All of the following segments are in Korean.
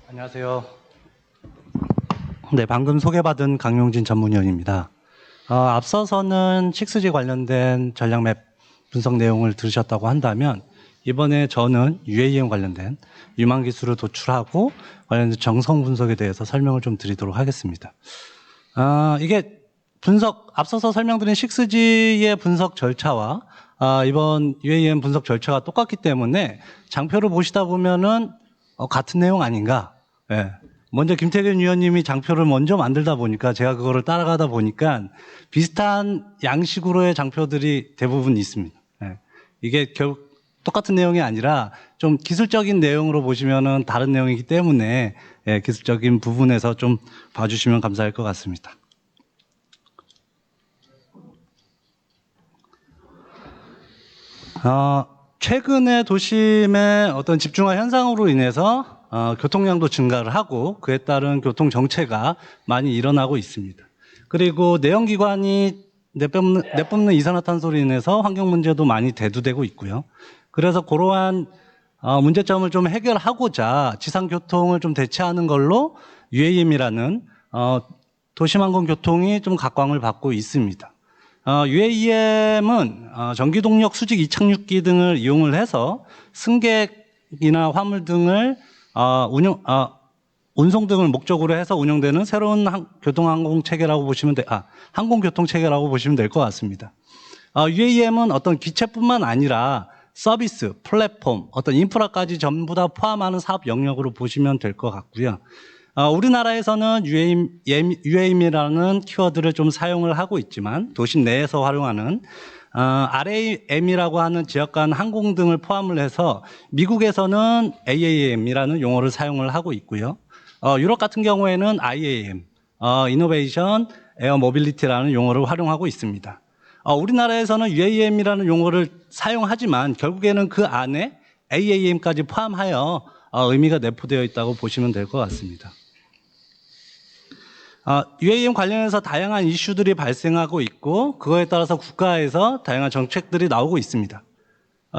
안녕하세요. 네, 방금 소개받은 강용진 전문위원입니다. 앞서서는 6G 관련된 전략 맵 분석 내용을 들으셨다고 한다면 이번에 저는 UAM 관련된 유망 기술을 도출하고 관련된 정성 분석에 대해서 설명을 좀 드리도록 하겠습니다. 이게 앞서서 설명드린 6G의 분석 절차와 이번 UAM 분석 절차가 똑같기 때문에 장표를 보시다 보면은 같은 내용 아닌가? 예. 먼저 김태균 위원님이 장표를 먼저 만들다 보니까 제가 그거를 따라가다 보니까 비슷한 양식으로의 장표들이 대부분 있습니다. 예. 이게 결국 똑같은 내용이 아니라 좀 기술적인 내용으로 보시면은 다른 내용이기 때문에 기술적인 부분에서 좀 봐주시면 감사할 것 같습니다. 최근에 도심의 어떤 집중화 현상으로 인해서 교통량도 증가를 하고 그에 따른 교통 정체가 많이 일어나고 있습니다. 그리고 내연기관이 내뿜는 이산화탄소로 인해서 환경 문제도 많이 대두되고 있고요. 그래서 그러한 문제점을 좀 해결하고자 지상교통을 좀 대체하는 걸로 UAM이라는 도심항공교통이 좀 각광을 받고 있습니다. UAM은 전기동력 수직 이착륙기 등을 이용을 해서 승객이나 화물 등을 운송 등을 목적으로 해서 운영되는 새로운 교통항공 체계라고 보시면 항공교통 체계라고 보시면 될 것 같습니다. UAM은 어떤 기체뿐만 아니라 서비스, 플랫폼, 어떤 인프라까지 전부 다 포함하는 사업 영역으로 보시면 될 것 같고요. 우리나라에서는 UAM이라는 키워드를 좀 사용을 하고 있지만 도심 내에서 활용하는 RAM이라고 하는 지역 간 항공 등을 포함을 해서 미국에서는 AAM이라는 용어를 사용을 하고 있고요. 유럽 같은 경우에는 IAM, 이노베이션 에어 모빌리티라는 용어를 활용하고 있습니다. 우리나라에서는 UAM이라는 용어를 사용하지만 결국에는 그 안에 AAM까지 포함하여 의미가 내포되어 있다고 보시면 될 것 같습니다. UAM 관련해서 다양한 이슈들이 발생하고 있고 그거에 따라서 국가에서 다양한 정책들이 나오고 있습니다.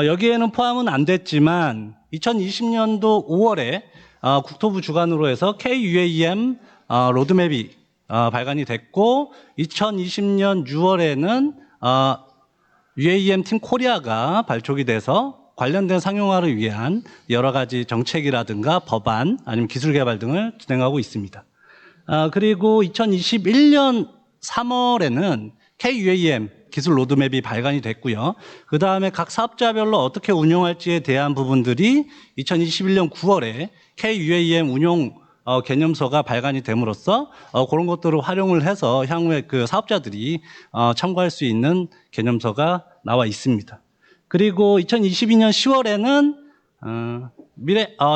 여기에는 포함은 안 됐지만 2020년도 5월에 국토부 주관으로 해서 KUAM 로드맵이 발간이 됐고 2020년 6월에는 UAM 팀 코리아가 발족이 돼서 관련된 상용화를 위한 여러 가지 정책이라든가 법안 아니면 기술 개발 등을 진행하고 있습니다. 그리고 2021년 3월에는 KUAM 기술 로드맵이 발간이 됐고요. 그 다음에 각 사업자별로 어떻게 운용할지에 대한 부분들이 2021년 9월에 KUAM 운용 개념서가 발간이 됨으로써 그런 것들을 활용을 해서 향후에 그 사업자들이 참고할 수 있는 개념서가 나와 있습니다. 그리고 2022년 10월에는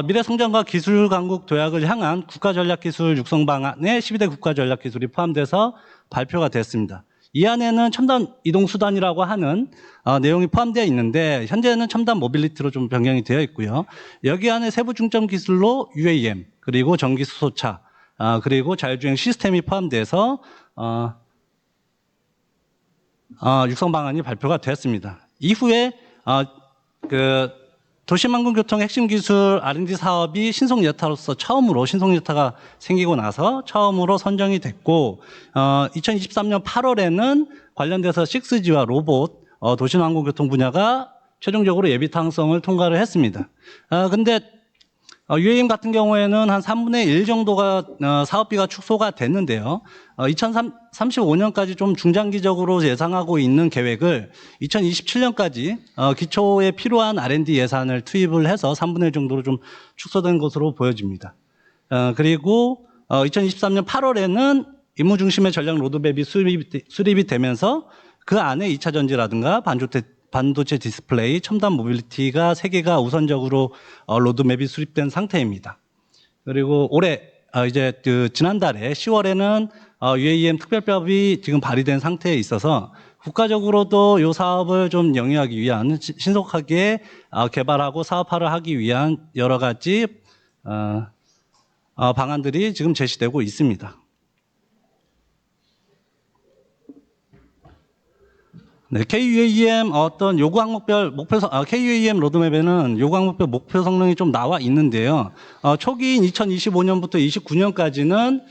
미래성장과 기술강국 도약을 향한 국가전략기술 육성 방안에 12대 국가전략기술이 포함돼서 발표가 됐습니다. 이 안에는 첨단 이동수단이라고 하는 내용이 포함되어 있는데 현재는 첨단 모빌리티로 좀 변경이 되어 있고요. 여기 안에 세부 중점 기술로 UAM 그리고 전기 수소차 그리고 자율주행 시스템이 포함돼서 육성 방안이 발표가 되었습니다. 이후에 도심항공교통 핵심 기술 R&D 사업이 신속여타로서 처음으로 신속여타가 생기고 나서 처음으로 선정이 됐고 2023년 8월에는 관련돼서 6G와 로봇 도심항공교통 분야가 최종적으로 예비타당성을 통과를 했습니다. 근데 UAM 같은 경우에는 한 3분의 1 정도가 사업비가 축소가 됐는데요. 2035년까지 좀 중장기적으로 예상하고 있는 계획을 2027년까지 기초에 필요한 R&D 예산을 투입을 해서 3분의 1 정도로 좀 축소된 것으로 보여집니다. 그리고 2023년 8월에는 임무 중심의 전략 로드맵이 수립이 되면서 그 안에 2차 전지라든가 반도체 디스플레이, 첨단 모빌리티가 3개가 우선적으로 로드맵이 수립된 상태입니다. 그리고 올해 이제 지난달에 10월에는 UAM 특별법이 지금 발의된 상태에 있어서 국가적으로도 이 사업을 좀 영위하기 위한 신속하게 개발하고 사업화를 하기 위한 여러 가지 방안들이 지금 제시되고 있습니다. 네, KUAM 어떤 요구 항목별 KUAM 로드맵에는 요구 항목별 목표 성능이 좀 나와 있는데요. 초기인 2025년부터 29년까지는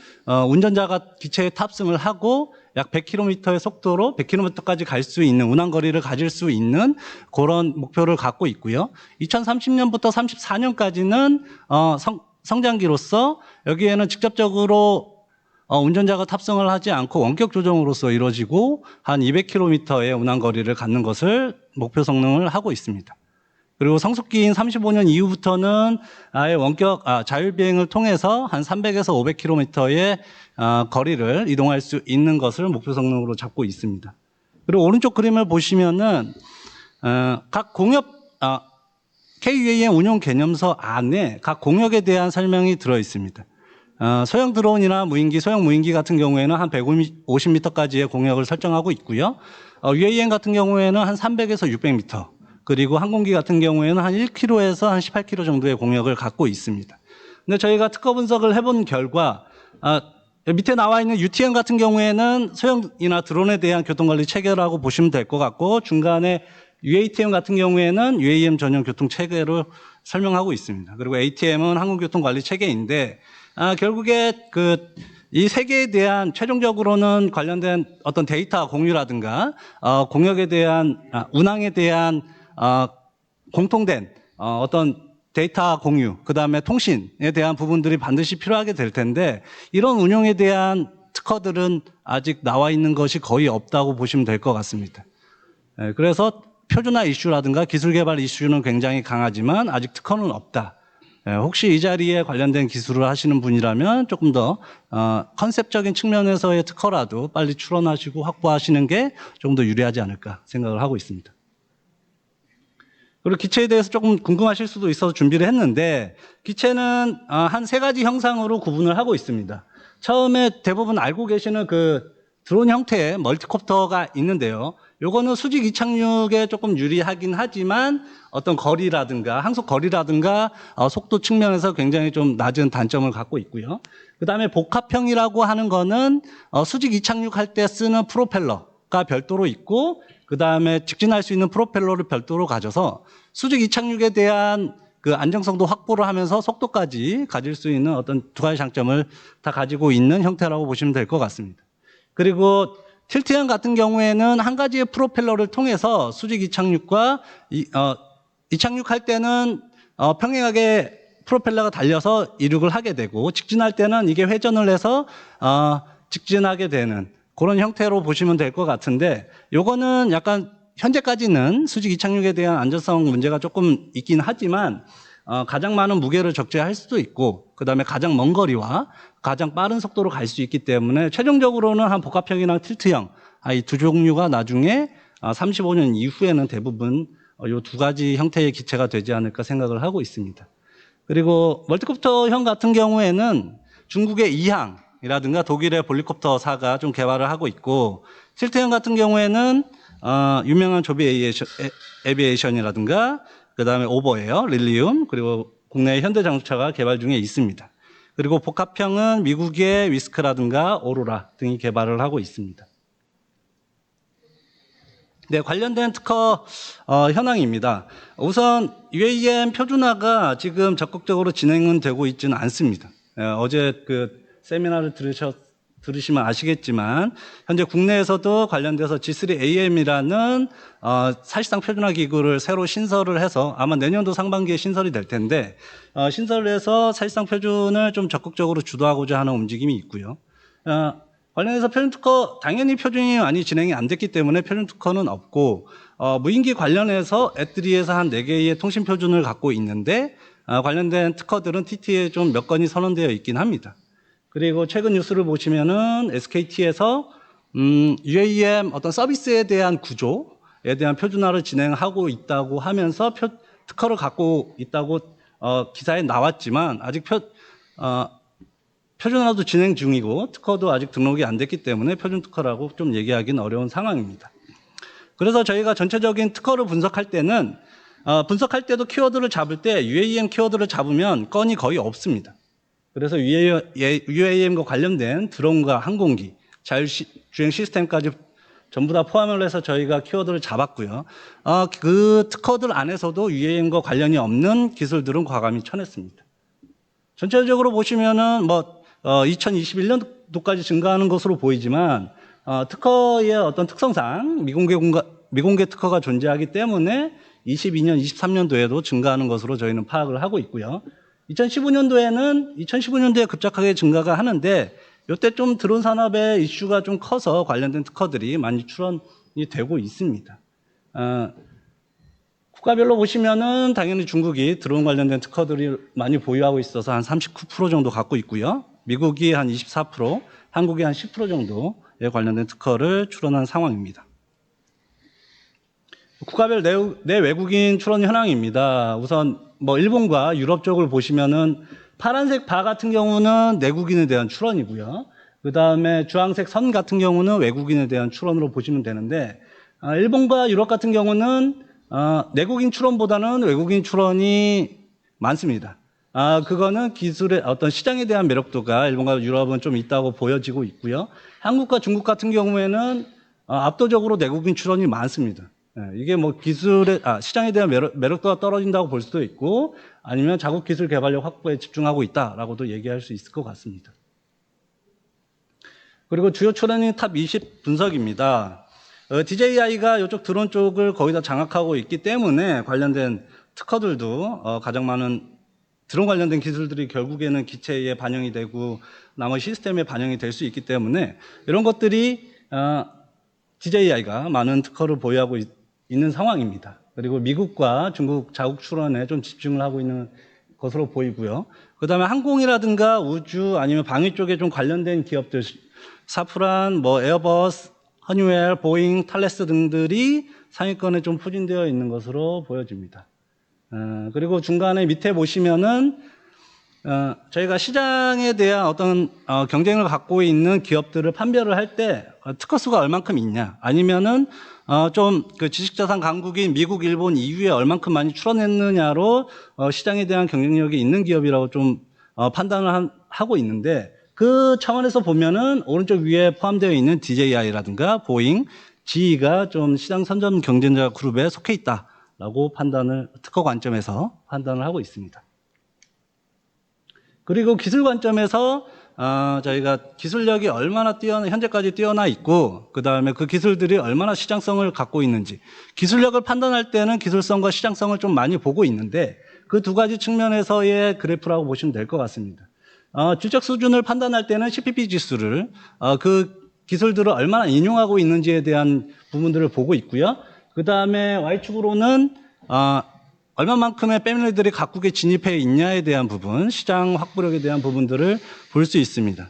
운전자가 기체에 탑승을 하고 약 100km의 속도로 100km까지 갈 수 있는 운항 거리를 가질 수 있는 그런 목표를 갖고 있고요. 2030년부터 34년까지는 성장기로서 여기에는 직접적으로 운전자가 탑승을 하지 않고 원격 조정으로서 이루어지고 한 200km의 운항 거리를 갖는 것을 목표 성능을 하고 있습니다. 그리고 성숙기인 35년 이후부터는 아예 원격 자율 비행을 통해서 한 300에서 500km의 거리를 이동할 수 있는 것을 목표 성능으로 잡고 있습니다. 그리고 오른쪽 그림을 보시면은 각 공역 KUAM 운용 개념서 안에 각 공역에 대한 설명이 들어 있습니다. 소형 드론이나 무인기, 소형 무인기 같은 경우에는 한 150m까지의 공역을 설정하고 있고요. UAM 같은 경우에는 한 300에서 600m, 그리고 항공기 같은 경우에는 한 1km에서 한 18km 정도의 공역을 갖고 있습니다. 근데 저희가 특허 분석을 해본 결과 밑에 나와 있는 UTM 같은 경우에는 소형이나 드론에 대한 교통관리 체계라고 보시면 될 것 같고, 중간에 UATM 같은 경우에는 UAM 전용 교통 체계로 설명하고 있습니다. 그리고 ATM은 항공교통관리 체계인데 결국에 이 세 개에 대한 최종적으로는 관련된 어떤 데이터 공유라든가 공역에 대한 운항에 대한 공통된 어떤 데이터 공유, 그다음에 통신에 대한 부분들이 반드시 필요하게 될 텐데 이런 운용에 대한 특허들은 아직 나와 있는 것이 거의 없다고 보시면 될 것 같습니다. 그래서 표준화 이슈라든가 기술 개발 이슈는 굉장히 강하지만 아직 특허는 없다. 혹시 이 자리에 관련된 기술을 하시는 분이라면 조금 더 컨셉적인 측면에서의 특허라도 빨리 출원하시고 확보하시는 게 조금 더 유리하지 않을까 생각을 하고 있습니다. 그리고 기체에 대해서 조금 궁금하실 수도 있어서 준비를 했는데, 기체는 한 세 가지 형상으로 구분을 하고 있습니다. 처음에 대부분 알고 계시는 드론 형태의 멀티콥터가 있는데요. 요거는 수직 이착륙에 조금 유리하긴 하지만 어떤 거리라든가 항속 거리라든가 속도 측면에서 굉장히 좀 낮은 단점을 갖고 있고요. 그다음에 복합형이라고 하는 거는 수직 이착륙할 때 쓰는 프로펠러가 별도로 있고, 그다음에 직진할 수 있는 프로펠러를 별도로 가져서 수직 이착륙에 대한 안정성도 확보를 하면서 속도까지 가질 수 있는 어떤 두 가지 장점을 다 가지고 있는 형태라고 보시면 될 것 같습니다. 그리고 틸트형 같은 경우에는 한 가지의 프로펠러를 통해서 수직 이착륙과 이착륙할 때는 평행하게 프로펠러가 달려서 이륙을 하게 되고, 직진할 때는 이게 회전을 해서 직진하게 되는 그런 형태로 보시면 될 것 같은데, 요거는 약간 현재까지는 수직 이착륙에 대한 안전성 문제가 조금 있긴 하지만 가장 많은 무게를 적재할 수도 있고, 그다음에 가장 먼 거리와 가장 빠른 속도로 갈 수 있기 때문에 최종적으로는 한 복합형이나 틸트형 이 두 종류가 나중에 35년 이후에는 대부분 이 두 가지 형태의 기체가 되지 않을까 생각을 하고 있습니다. 그리고 멀티콥터형 같은 경우에는 중국의 이항이라든가 독일의 볼리콥터사가 좀 개발을 하고 있고, 틸트형 같은 경우에는 유명한 조비 에비에이션이라든가 그다음에 오버에어, 릴리움, 그리고 국내 현대자동차가 개발 중에 있습니다. 그리고 복합형은 미국의 위스크라든가 오로라 등이 개발을 하고 있습니다. 네, 관련된 특허 현황입니다. 우선 UAM 표준화가 지금 적극적으로 진행은 되고 있지는 않습니다. 어제 세미나를 들으시면 아시겠지만 현재 국내에서도 관련돼서 G3AM이라는 사실상 표준화 기구를 새로 신설을 해서 아마 내년도 상반기에 신설이 될 텐데, 신설을 해서 사실상 표준을 좀 적극적으로 주도하고자 하는 움직임이 있고요. 관련해서 표준 특허 당연히 표준이 많이 진행이 안 됐기 때문에 표준 특허는 없고, 무인기 관련해서 애트리에서 한 4개의 통신 표준을 갖고 있는데 관련된 특허들은 TT에 좀 몇 건이 선언되어 있긴 합니다. 그리고 최근 뉴스를 보시면은 SKT에서 UAM 어떤 서비스에 대한 구조에 대한 표준화를 진행하고 있다고 하면서 특허를 갖고 있다고 기사에 나왔지만 아직 표준화도 진행 중이고 특허도 아직 등록이 안 됐기 때문에 표준 특허라고 좀 얘기하기는 어려운 상황입니다. 그래서 저희가 전체적인 특허를 분석할 때는 분석할 때도 키워드를 잡을 때 UAM 키워드를 잡으면 건이 거의 없습니다. 그래서 UAM과 관련된 드론과 항공기, 자율주행 시스템까지 전부 다 포함을 해서 저희가 키워드를 잡았고요. 그 특허들 안에서도 UAM과 관련이 없는 기술들은 과감히 쳐냈습니다. 전체적으로 보시면은 2021년도까지 증가하는 것으로 보이지만 특허의 어떤 특성상 미공개 특허가 존재하기 때문에 22년, 23년도에도 증가하는 것으로 저희는 파악을 하고 있고요. 2015년도에 급작하게 증가가 하는데 이때 좀 드론 산업의 이슈가 좀 커서 관련된 특허들이 많이 출원이 되고 있습니다. 국가별로 보시면은 당연히 중국이 드론 관련된 특허들이 많이 보유하고 있어서 한 39% 정도 갖고 있고요. 미국이 한 24%, 한국이 한 10% 정도에 관련된 특허를 출원한 상황입니다. 국가별 내 외국인 출원 현황입니다. 우선 일본과 유럽 쪽을 보시면은 파란색 바 같은 경우는 내국인에 대한 출원이고요. 그 다음에 주황색 선 같은 경우는 외국인에 대한 출원으로 보시면 되는데, 일본과 유럽 같은 경우는 내국인 출원보다는 외국인 출원이 많습니다. 그거는 기술의 어떤 시장에 대한 매력도가 일본과 유럽은 좀 있다고 보여지고 있고요. 한국과 중국 같은 경우에는 압도적으로 내국인 출원이 많습니다. 이게 기술의, 시장에 대한 매력도가 떨어진다고 볼 수도 있고, 아니면 자국 기술 개발력 확보에 집중하고 있다라고도 얘기할 수 있을 것 같습니다. 그리고 주요 출원인 탑 20 분석입니다. DJI가 이쪽 드론 쪽을 거의 다 장악하고 있기 때문에 관련된 특허들도 가장 많은 드론 관련된 기술들이 결국에는 기체에 반영이 되고 나머지 시스템에 반영이 될 수 있기 때문에 이런 것들이 DJI가 많은 특허를 보유하고 있는 상황입니다. 그리고 미국과 중국 자국 출원에 좀 집중을 하고 있는 것으로 보이고요. 그 다음에 항공이라든가 우주 아니면 방위 쪽에 좀 관련된 기업들, 사프란, 에어버스, 허니웰, 보잉, 탈레스 등들이 상위권에 좀 포진되어 있는 것으로 보여집니다. 그리고 중간에 밑에 보시면은 저희가 시장에 대한 어떤 경쟁을 갖고 있는 기업들을 판별을 할 때 특허 수가 얼만큼 있냐, 아니면은 좀 그 지식자산 강국인 미국, 일본 이후에 얼만큼 많이 출원했느냐로 시장에 대한 경쟁력이 있는 기업이라고 좀 판단을 하고 있는데, 그 차원에서 보면은 오른쪽 위에 포함되어 있는 DJI라든가 보잉, GE가 좀 시장 선점 경쟁자 그룹에 속해 있다라고 특허 관점에서 판단을 하고 있습니다. 그리고 기술 관점에서 저희가 기술력이 얼마나 현재까지 뛰어나 있고, 그 다음에 그 기술들이 얼마나 시장성을 갖고 있는지, 기술력을 판단할 때는 기술성과 시장성을 좀 많이 보고 있는데 그 두 가지 측면에서의 그래프라고 보시면 될 것 같습니다. 질적 수준을 판단할 때는 CPP 지수를 그 기술들을 얼마나 인용하고 있는지에 대한 부분들을 보고 있고요. 그 다음에 Y축으로는 얼마만큼의 패밀리들이 각국에 진입해 있냐에 대한 부분, 시장 확보력에 대한 부분들을 볼 수 있습니다.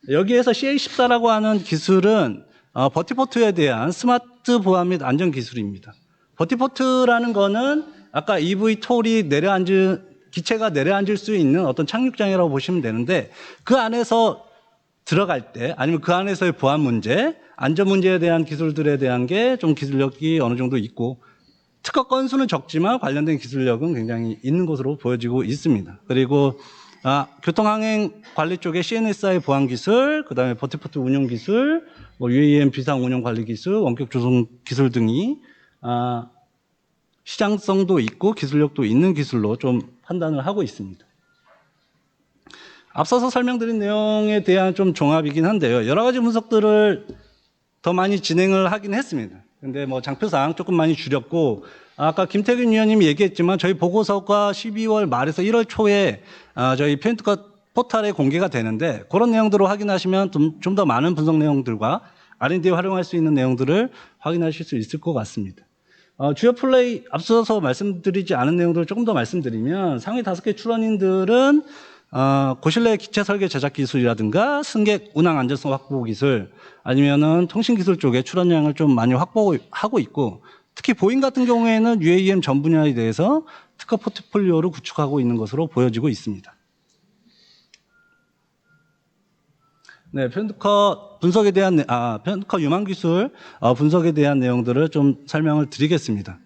여기에서 CA14라고 하는 기술은 버티포트에 대한 스마트 보안 및 안전 기술입니다. 버티포트라는 거는 아까 EV 톨이 기체가 내려앉을 수 있는 어떤 착륙장이라고 보시면 되는데, 그 안에서 들어갈 때 아니면 그 안에서의 보안 문제, 안전 문제에 대한 기술들에 대한 게 좀 기술력이 어느 정도 있고, 특허 건수는 적지만 관련된 기술력은 굉장히 있는 것으로 보여지고 있습니다. 그리고 교통항행 관리 쪽에 CNSI 보안 기술, 그 다음에 버티포트 운용 기술, UAM 비상 운용 관리 기술, 원격 조성 기술 등이 시장성도 있고 기술력도 있는 기술로 좀 판단을 하고 있습니다. 앞서서 설명드린 내용에 대한 좀 종합이긴 한데요. 여러 가지 분석들을 더 많이 진행을 하긴 했습니다. 근데 장표상 조금 많이 줄였고, 아까 김태균 위원님이 얘기했지만 저희 보고서가 12월 말에서 1월 초에 저희 페인트컷 포털에 공개가 되는데, 그런 내용들을 확인하시면 좀 더 많은 분석 내용들과 R&D에 활용할 수 있는 내용들을 확인하실 수 있을 것 같습니다. 주요 플레이 앞서서 말씀드리지 않은 내용들을 조금 더 말씀드리면, 상위 5개 출원인들은 고실 내 기체 설계 제작 기술이라든가 승객 운항 안전성 확보 기술, 아니면은 통신 기술 쪽에 출원량을 좀 많이 확보하고 있고, 특히 보잉 같은 경우에는 UAM 전 분야에 대해서 특허 포트폴리오를 구축하고 있는 것으로 보여지고 있습니다. 네, 편특허 분석에 대한 편특허 유망 기술 분석에 대한 내용들을 좀 설명을 드리겠습니다.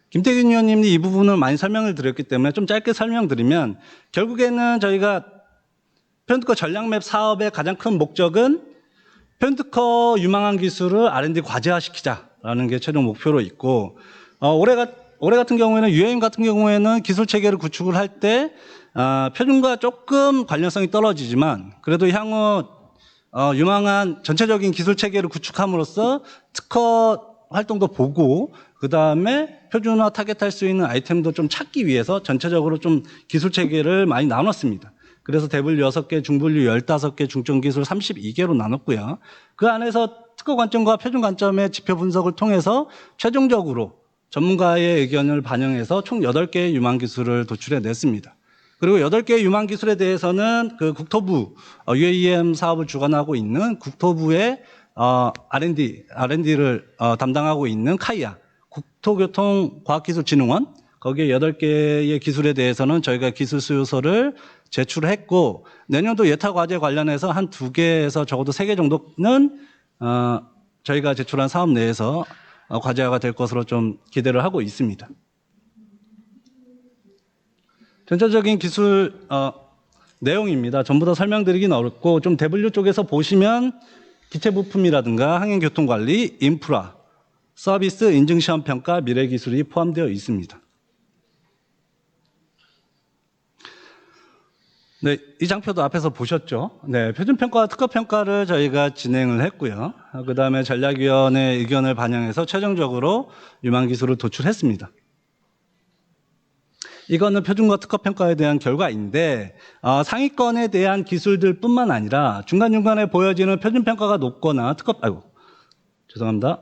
김태균 위원님이 이 부분을 많이 설명을 드렸기 때문에 좀 짧게 설명드리면, 결국에는 저희가 편특허 전략맵 사업의 가장 큰 목적은 표준 특허 유망한 기술을 R&D 과제화시키자라는 게 최종 목표로 있고, 올해 같은 경우에는 UAM 같은 경우에는 기술 체계를 구축을 할 때 표준과 조금 관련성이 떨어지지만 그래도 향후 유망한 전체적인 기술 체계를 구축함으로써 특허 활동도 보고 그 다음에 표준화 타겟할 수 있는 아이템도 좀 찾기 위해서 전체적으로 좀 기술 체계를 많이 나눴습니다. 그래서 대분류 6개, 중분류 15개, 중점기술 32개로 나눴고요. 그 안에서 특허 관점과 표준 관점의 지표 분석을 통해서 최종적으로 전문가의 의견을 반영해서 총 8개의 유망기술을 도출해냈습니다. 그리고 8개의 유망기술에 대해서는 그 국토부 UAM 사업을 주관하고 있는 국토부의 R&D를 담당하고 있는 카이아 국토교통과학기술진흥원 거기에 8개의 기술에 대해서는 저희가 기술 수요서를 제출했고 내년도 예타 과제 관련해서 한 2개에서 적어도 3개 정도는 저희가 제출한 사업 내에서 과제화가 될 것으로 좀 기대를 하고 있습니다. 전체적인 기술 내용입니다. 전부 다 설명드리긴 어렵고 좀 대분류 쪽에서 보시면 기체 부품이라든가 항행교통관리, 인프라, 서비스, 인증시험 평가, 미래기술이 포함되어 있습니다. 네, 이 장표도 앞에서 보셨죠? 네, 표준평가와 특허평가를 저희가 진행을 했고요. 그 다음에 전략위원회 의견을 반영해서 최종적으로 유망기술을 도출했습니다. 이거는 표준과 특허평가에 대한 결과인데 상위권에 대한 기술들 뿐만 아니라 중간중간에 보여지는 표준평가가 높거나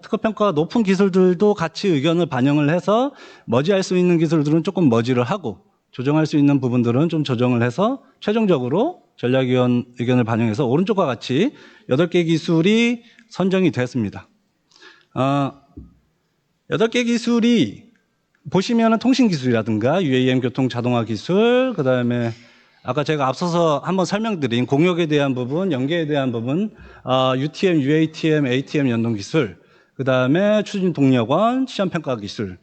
특허평가가 높은 기술들도 같이 의견을 반영을 해서 머지할 수 있는 기술들은 조금 머지를 하고 조정할 수 있는 부분들은 좀 조정을 해서 최종적으로 전략위원 의견을 반영해서 오른쪽과 같이 8개 기술이 선정이 됐습니다. 8개 기술이 보시면은 통신기술이라든가 UAM 교통 자동화 기술, 그 다음에 아까 제가 앞서서 한번 설명드린 공역에 대한 부분, 연계에 대한 부분, UTM, UATM, ATM 연동 기술, 그 다음에 추진 동력원, 시험평가 기술,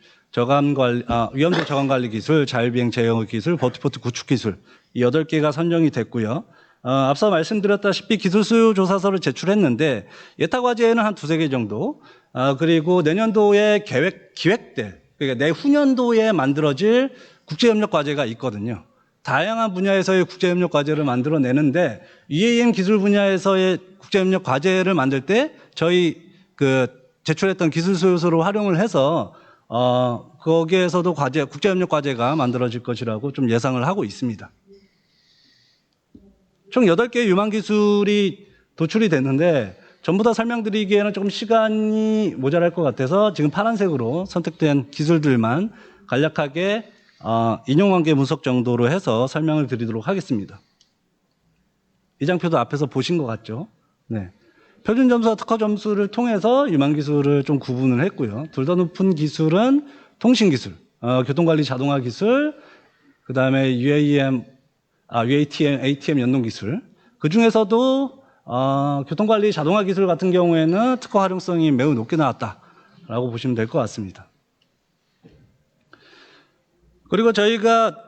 위험도 저감 관리 기술, 자율비행 제어 기술, 버티포트 구축 기술, 이 8개가 선정이 됐고요. 앞서 말씀드렸다시피 기술 수요 조사서를 제출했는데 예타 과제에는 한 2-3개 정도, 그리고 내년도에 기획될 그러니까 내후년도에 만들어질 국제협력 과제가 있거든요. 다양한 분야에서의 국제협력 과제를 만들어내는데 UAM 기술 분야에서의 국제협력 과제를 만들 때 저희 제출했던 기술 수요소를 활용을 해서 거기에서도 국제협력 과제가 만들어질 것이라고 좀 예상을 하고 있습니다. 총 8개의 유망기술이 도출이 됐는데 전부 다 설명드리기에는 조금 시간이 모자랄 것 같아서 지금 파란색으로 선택된 기술들만 간략하게 인용관계 분석 정도로 해서 설명을 드리도록 하겠습니다. 이 장표도 앞에서 보신 것 같죠? 네. 표준 점수와 특허 점수를 통해서 유망기술을 좀 구분을 했고요. 둘 더 높은 기술은 통신기술, 교통관리 자동화 기술, 그 다음에 UATM, ATM 연동기술. 그 중에서도 교통관리 자동화 기술 같은 경우에는 특허 활용성이 매우 높게 나왔다라고 보시면 될 것 같습니다. 그리고 저희가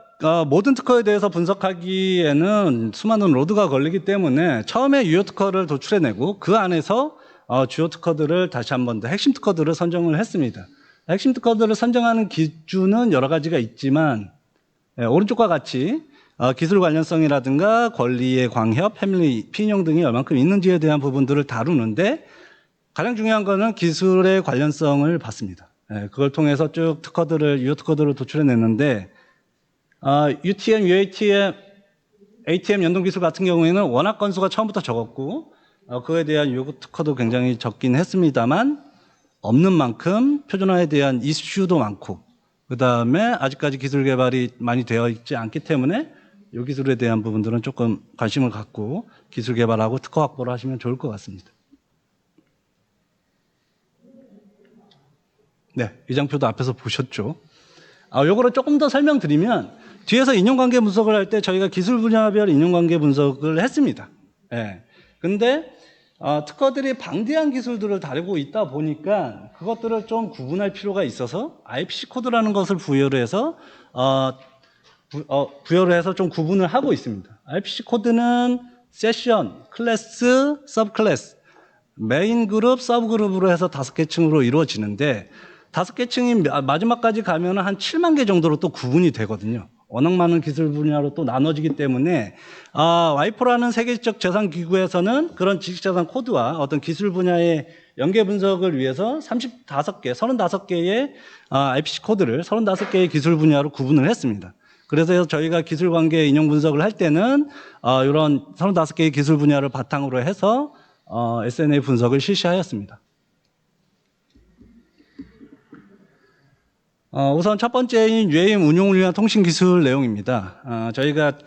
모든 특허에 대해서 분석하기에는 수많은 로드가 걸리기 때문에 처음에 유효 특허를 도출해내고 그 안에서 주요 특허들을 다시 한 번 더 핵심 특허들을 선정을 했습니다. 핵심 특허들을 선정하는 기준은 여러 가지가 있지만 오른쪽과 같이 기술 관련성이라든가 권리의 광협, 패밀리 피인용 등이 얼만큼 있는지에 대한 부분들을 다루는데 가장 중요한 거는 기술의 관련성을 봤습니다. 그걸 통해서 쭉 유효 특허들을 도출해냈는데 UTM, UATM, ATM 연동 기술 같은 경우에는 워낙 건수가 처음부터 적었고 그에 대한 유효 특허도 굉장히 적긴 했습니다만 없는 만큼 표준화에 대한 이슈도 많고 그 다음에 아직까지 기술 개발이 많이 되어 있지 않기 때문에 이 기술에 대한 부분들은 조금 관심을 갖고 기술 개발하고 특허 확보를 하시면 좋을 것 같습니다. 네, 이 장표도 앞에서 보셨죠? 요거를 조금 더 설명드리면 뒤에서 인용관계 분석을 할 때 저희가 기술 분야별 인용관계 분석을 했습니다. 예. 근데 특허들이 방대한 기술들을 다루고 있다 보니까 그것들을 좀 구분할 필요가 있어서 IPC 코드라는 것을 부여를 해서 좀 구분을 하고 있습니다. IPC 코드는 세션, 클래스, 서브클래스 메인 그룹, 서브 그룹으로 해서 5개 층으로 이루어지는데 5개 층이 마지막까지 가면 한 7만 개 정도로 또 구분이 되거든요. 워낙 많은 기술 분야로 또 나눠지기 때문에 와이포라는 세계적 재산 기구에서는 그런 지식자산 코드와 어떤 기술 분야의 연계 분석을 위해서 35개의 IPC 코드를 35개의 기술 분야로 구분을 했습니다. 그래서 저희가 기술 관계 인용 분석을 할 때는 이런 35개의 기술 분야를 바탕으로 해서 SNA 분석을 실시하였습니다. 우선 첫 번째인 UAM 운용을 위한 통신 기술 내용입니다. 저희가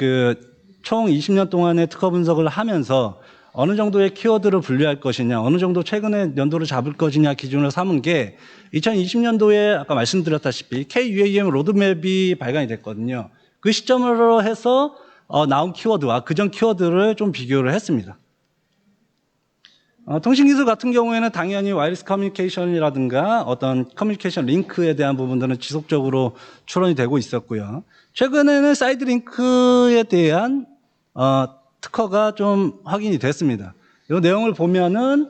총 20년 동안의 특허 분석을 하면서 어느 정도의 키워드를 분류할 것이냐, 어느 정도 최근에 연도를 잡을 것이냐 기준을 삼은 게 2020년도에 아까 말씀드렸다시피 KUAM 로드맵이 발간이 됐거든요. 그 시점으로 해서 나온 키워드와 그전 키워드를 좀 비교를 했습니다. 통신기술 같은 경우에는 당연히 와이어리스 커뮤니케이션이라든가 어떤 커뮤니케이션 링크에 대한 부분들은 지속적으로 출원이 되고 있었고요. 최근에는 사이드 링크에 대한 특허가 좀 확인이 됐습니다. 이 내용을 보면은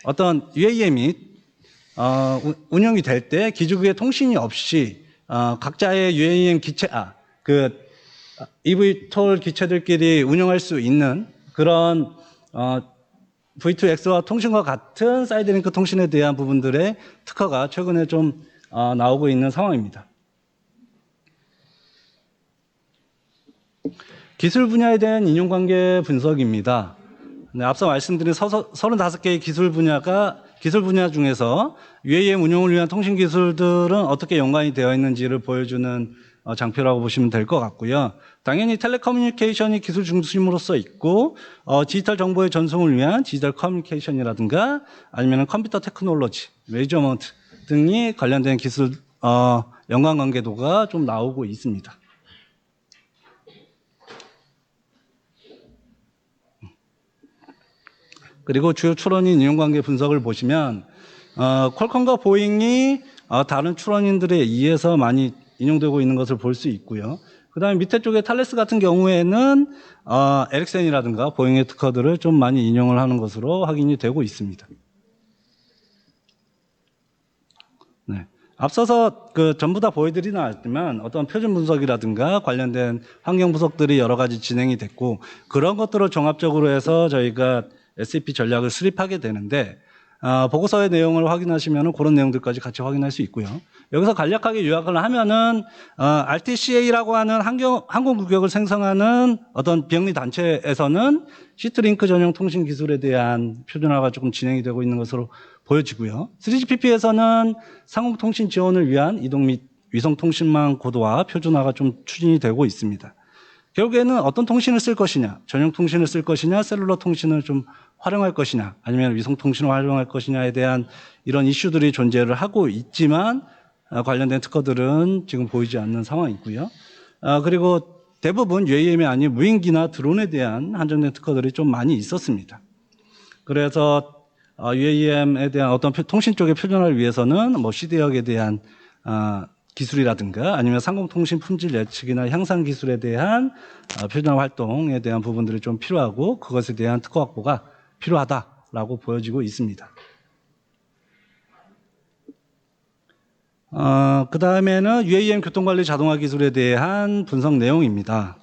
어떤 UAM이 운영이 될 때 기지국의 통신이 없이 각자의 UAM 기체, eVTOL 기체들끼리 운영할 수 있는 그런 V2X와 통신과 같은 사이드링크 통신에 대한 부분들의 특허가 최근에 좀 나오고 있는 상황입니다. 기술 분야에 대한 인용관계 분석입니다. 네, 앞서 말씀드린 35개의 기술 분야 중에서 UAM 운용을 위한 통신 기술들은 어떻게 연관이 되어 있는지를 보여주는 장표라고 보시면 될 것 같고요. 당연히 텔레커뮤니케이션이 기술 중심으로서 있고 디지털 정보의 전송을 위한 디지털 커뮤니케이션이라든가 아니면 컴퓨터 테크놀로지, 메이저먼트 등이 관련된 기술 연관관계도가 좀 나오고 있습니다. 그리고 주요 출원인 인용관계 분석을 보시면 퀄컴과 보잉이 다른 출원인들에 의해서 많이 인용되고 있는 것을 볼 수 있고요. 그 다음에 밑에 쪽에 탈레스 같은 경우에는 에릭센이라든가 보잉의 특허들을 좀 많이 인용을 하는 것으로 확인이 되고 있습니다. 네. 앞서서 전부 다 보여드리는 않았지만 어떤 표준 분석이라든가 관련된 환경 분석들이 여러 가지 진행이 됐고 그런 것들을 종합적으로 해서 저희가 SAP 전략을 수립하게 되는데 보고서의 내용을 확인하시면 그런 내용들까지 같이 확인할 수 있고요. 여기서 간략하게 요약을 하면은 RTCA라고 하는 항공규격을 생성하는 어떤 비영리 단체에서는 시트링크 전용 통신 기술에 대한 표준화가 조금 진행이 되고 있는 것으로 보여지고요. 3GPP에서는 상공통신 지원을 위한 이동 및 위성통신망 고도화 표준화가 좀 추진이 되고 있습니다. 결국에는 어떤 통신을 쓸 것이냐, 전용 통신을 쓸 것이냐, 셀룰러 통신을 좀 활용할 것이냐, 아니면 위성 통신을 활용할 것이냐에 대한 이런 이슈들이 존재를 하고 있지만 관련된 특허들은 지금 보이지 않는 상황이고요. 그리고 대부분 UAM이 아닌 무인기나 드론에 대한 한정된 특허들이 좀 많이 있었습니다. 그래서 UAM에 대한 어떤 통신 쪽의 표준화를 위해서는 CD역에 대한 기술이라든가 아니면 상공통신 품질 예측이나 향상 기술에 대한 표준화 활동에 대한 부분들이 좀 필요하고 그것에 대한 특허 확보가 필요하다라고 보여지고 있습니다. 그 다음에는 UAM 교통관리 자동화 기술에 대한 분석 내용입니다.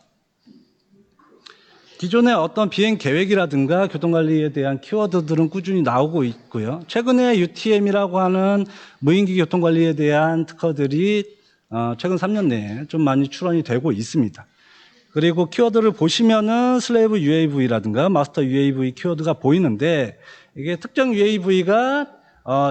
기존의 어떤 비행 계획이라든가 교통관리에 대한 키워드들은 꾸준히 나오고 있고요. 최근에 UTM이라고 하는 무인기 교통관리에 대한 특허들이 최근 3년 내에 좀 많이 출원이 되고 있습니다. 그리고 키워드를 보시면은 슬레이브 UAV라든가 마스터 UAV 키워드가 보이는데 이게 특정 UAV가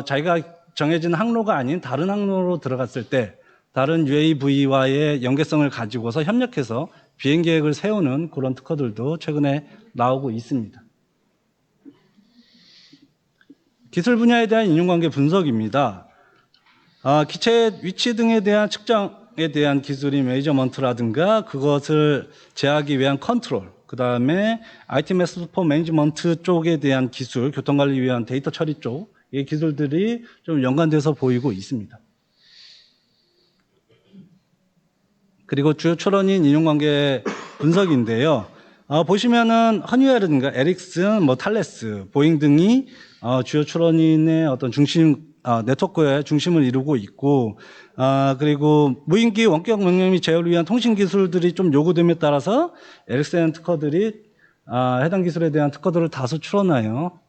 자기가 정해진 항로가 아닌 다른 항로로 들어갔을 때 다른 UAV와의 연계성을 가지고서 협력해서 비행 계획을 세우는 그런 특허들도 최근에 나오고 있습니다. 기술 분야에 대한 인용관계 분석입니다. 기체 위치 등에 대한 측정에 대한 기술이 메이저먼트라든가 그것을 제하기 위한 컨트롤, 그 다음에 IT 메소드 포 매니지먼트 쪽에 대한 기술, 교통관리 위한 데이터 처리 쪽의 기술들이 좀 연관돼서 보이고 있습니다. 그리고 주요 출원인 인용관계 분석인데요. 보시면은 허니웨어라든가 에릭슨, 뭐 탈레스, 보잉 등이 주요 출원인의 어떤 중심 네트워크의 중심을 이루고 있고, 그리고 무인기 원격 명령 및 제어를 위한 통신 기술들이 좀 요구됨에 따라서 에릭슨 특허들이 해당 기술에 대한 특허들을 다수 출원하여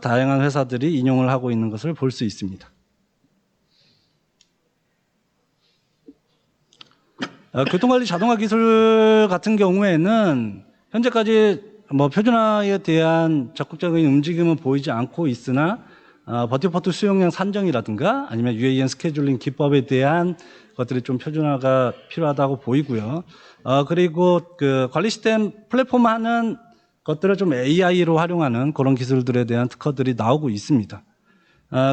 다양한 회사들이 인용을 하고 있는 것을 볼 수 있습니다. 교통관리 자동화 기술 같은 경우에는 현재까지 뭐 표준화에 대한 적극적인 움직임은 보이지 않고 있으나 버티포트 수용량 산정이라든가 아니면 UAM 스케줄링 기법에 대한 것들이 좀 표준화가 필요하다고 보이고요. 그리고 그 관리 시스템 플랫폼 하는 것들을 좀 AI로 활용하는 그런 기술들에 대한 특허들이 나오고 있습니다.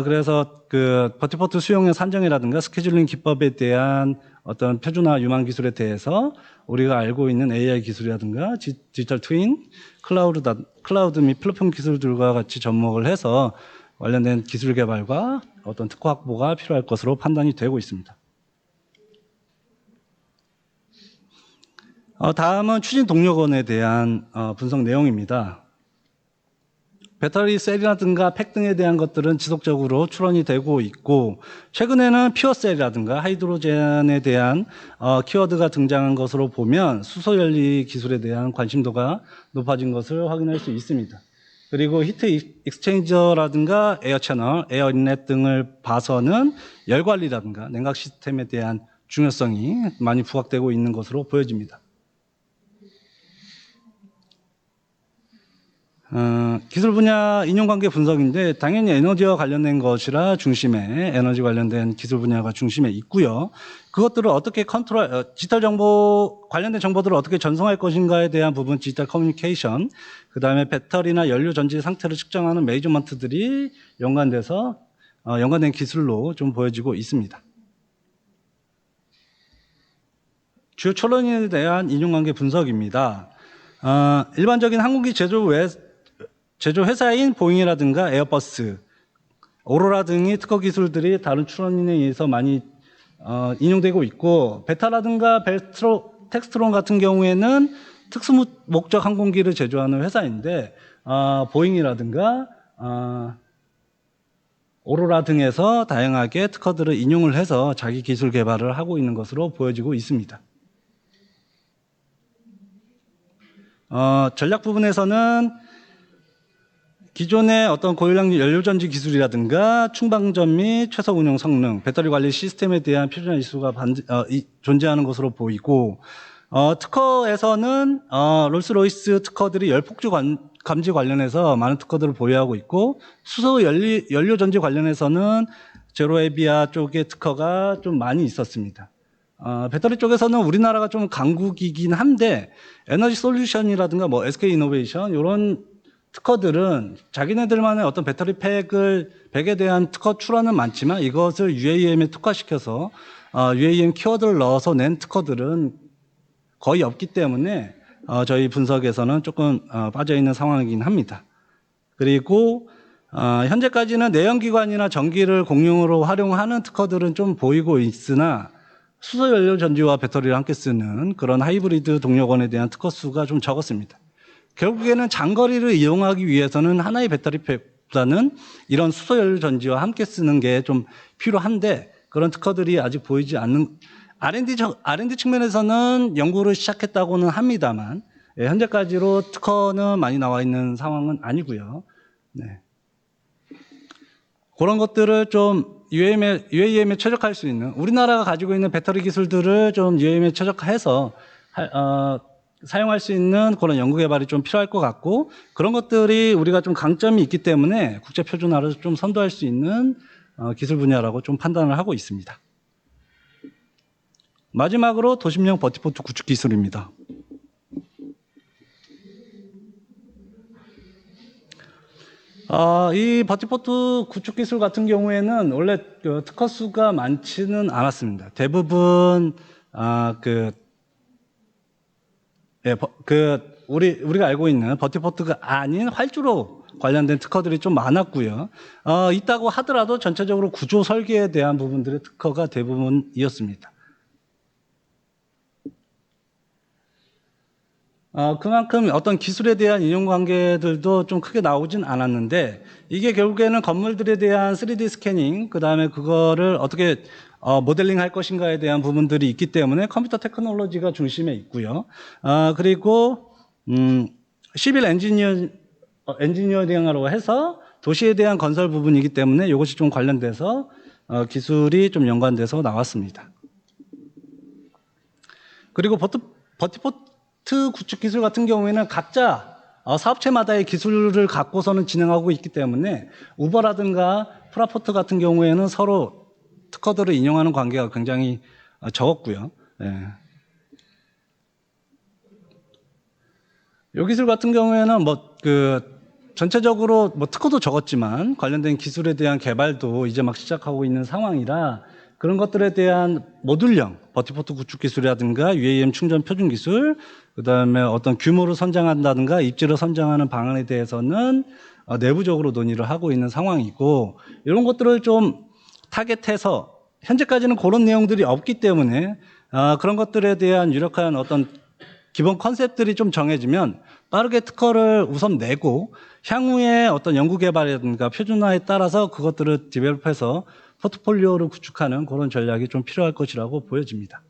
그래서 그 버티포트 수용량 산정이라든가 스케줄링 기법에 대한 어떤 표준화 유망 기술에 대해서 우리가 알고 있는 AI 기술이라든가 디지털 트윈, 클라우드 및 플랫폼 기술들과 같이 접목을 해서 관련된 기술 개발과 어떤 특허 확보가 필요할 것으로 판단이 되고 있습니다. 다음은 추진 동력원에 대한 분석 내용입니다. 배터리 셀이라든가 팩 등에 대한 것들은 지속적으로 출원이 되고 있고, 최근에는 퓨어셀이라든가 하이드로젠에 대한 키워드가 등장한 것으로 보면 수소 연리 기술에 대한 관심도가 높아진 것을 확인할 수 있습니다. 그리고 히트 익스체인저라든가 에어 채널, 에어 인렛 등을 봐서는 열 관리라든가 냉각 시스템에 대한 중요성이 많이 부각되고 있는 것으로 보여집니다. 기술 분야 인용관계 분석인데 당연히 에너지와 관련된 것이라 중심에 에너지 관련된 기술 분야가 중심에 있고요. 그것들을 어떻게 디지털 정보 관련된 정보들을 어떻게 전송할 것인가에 대한 부분 디지털 커뮤니케이션, 그다음에 배터리나 연료 전지 상태를 측정하는 메이저먼트들이 연관된 기술로 좀 보여지고 있습니다. 주요 출원인에 대한 인용관계 분석입니다. 일반적인 항공기 제조 회사인 보잉이라든가 에어버스, 오로라 등의 특허 기술들이 다른 출원인에 의해서 많이 인용되고 있고, 베타라든가 텍스트론 같은 경우에는 특수 목적 항공기를 제조하는 회사인데 보잉이라든가 오로라 등에서 다양하게 특허들을 인용을 해서 자기 기술 개발을 하고 있는 것으로 보여지고 있습니다. 전략 부분에서는 기존의 어떤 고용량 연료전지 기술이라든가 충방전 및 최소 운용 성능, 배터리 관리 시스템에 대한 표준화 이슈가 존재하는 것으로 보이고, 특허에서는 롤스로이스 특허들이 열폭주 감지 관련해서 많은 특허들을 보유하고 있고, 수소 연료전지 관련해서는 제로에비아 쪽의 특허가 좀 많이 있었습니다. 배터리 쪽에서는 우리나라가 좀 강국이긴 한데 에너지 솔루션이라든가 뭐 SK 이노베이션 이런 특허들은 자기네들만의 어떤 배터리 팩에 대한 특허 출원은 많지만 이것을 UAM에 특화시켜서 UAM 키워드를 넣어서 낸 특허들은 거의 없기 때문에 저희 분석에서는 조금 빠져있는 상황이긴 합니다. 그리고 현재까지는 내연기관이나 전기를 공용으로 활용하는 특허들은 좀 보이고 있으나 수소연료 전지와 배터리를 함께 쓰는 그런 하이브리드 동력원에 대한 특허 수가 좀 적었습니다. 결국에는 장거리를 이용하기 위해서는 하나의 배터리팩보다는 이런 수소연료 전지와 함께 쓰는 게 좀 필요한데 그런 특허들이 아직 보이지 않는, R&D 측면에서는 연구를 시작했다고는 합니다만 현재까지로 특허는 많이 나와 있는 상황은 아니고요. 네. 그런 것들을 좀 UAM에 최적화할 수 있는, 우리나라가 가지고 있는 배터리 기술들을 좀 UAM에 최적화해서 사용할 수 있는 그런 연구 개발이 좀 필요할 것 같고, 그런 것들이 우리가 좀 강점이 있기 때문에 국제 표준화를 좀 선도할 수 있는 기술 분야라고 좀 판단을 하고 있습니다. 마지막으로 도심형 버티포트 구축 기술입니다. 이 버티포트 구축 기술 같은 경우에는 원래 특허 수가 많지는 않았습니다. 대부분 우리가 알고 있는 버티포트가 아닌 활주로 관련된 특허들이 좀 많았고요. 있다고 하더라도 전체적으로 구조 설계에 대한 부분들의 특허가 대부분이었습니다. 그만큼 어떤 기술에 대한 인용관계들도 좀 크게 나오진 않았는데 이게 결국에는 건물들에 대한 3D 스캐닝 그다음에 그거를 어떻게 모델링 할 것인가에 대한 부분들이 있기 때문에 컴퓨터 테크놀로지가 중심에 있고요. 그리고 시빌 엔지니어링으로 해서 도시에 대한 건설 부분이기 때문에 이것이 좀 관련돼서 기술이 좀 연관돼서 나왔습니다. 그리고 버티포트 구축 기술 같은 경우에는 각자 사업체마다의 기술을 갖고서는 진행하고 있기 때문에 우버라든가 프라포트 같은 경우에는 서로 특허들을 인용하는 관계가 굉장히 적었고요. 예. 이 기술 같은 경우에는 전체적으로 특허도 적었지만 관련된 기술에 대한 개발도 이제 막 시작하고 있는 상황이라 그런 것들에 대한 모듈형 버티포트 구축 기술이라든가 UAM 충전 표준 기술, 그다음에 어떤 규모를 선정한다든가 입지를 선정하는 방안에 대해서는 내부적으로 논의를 하고 있는 상황이고 이런 것들을 좀 타겟해서 현재까지는 그런 내용들이 없기 때문에 그런 것들에 대한 유력한 어떤 기본 컨셉들이 좀 정해지면 빠르게 특허를 우선 내고 향후에 어떤 연구개발이라든가 표준화에 따라서 그것들을 디벨롭해서 포트폴리오를 구축하는 그런 전략이 좀 필요할 것이라고 보여집니다.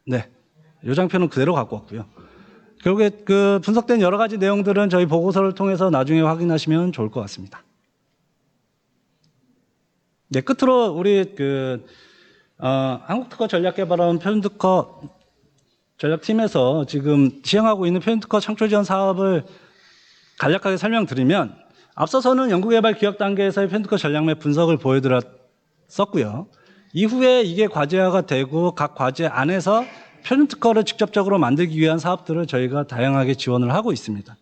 네, 이 장표는 그대로 갖고 왔고요. 결국에 그 분석된 여러 가지 내용들은 저희 보고서를 통해서 나중에 확인하시면 좋을 것 같습니다. 네, 끝으로 우리 한국특허 전략개발원 표준특허 전략팀에서 지금 시행하고 있는 표준특허 창출지원 사업을 간략하게 설명드리면 앞서서는 연구개발 기획 단계에서의 표준특허 전략맵 분석을 보여드렸었고요. 이후에 이게 과제화가 되고 각 과제 안에서 표준특허를 직접적으로 만들기 위한 사업들을 저희가 다양하게 지원을 하고 있습니다.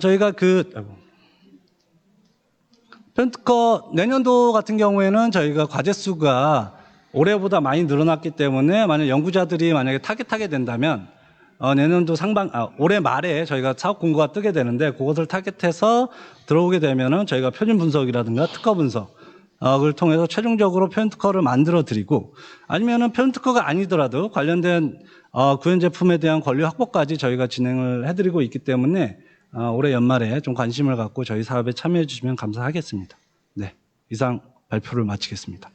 저희가 표준특허 내년도 같은 경우에는 저희가 과제 수가 올해보다 많이 늘어났기 때문에 만약 연구자들이 만약에 타겟하게 된다면 내년도 올해 말에 저희가 사업 공고가 뜨게 되는데 그것을 타겟해서 들어오게 되면은 저희가 표준 분석이라든가 특허 분석을 통해서 최종적으로 표준 특허를 만들어 드리고 아니면은 표준 특허가 아니더라도 관련된 구현 제품에 대한 권리 확보까지 저희가 진행을 해드리고 있기 때문에 올해 연말에 좀 관심을 갖고 저희 사업에 참여해 주시면 감사하겠습니다. 네, 이상 발표를 마치겠습니다.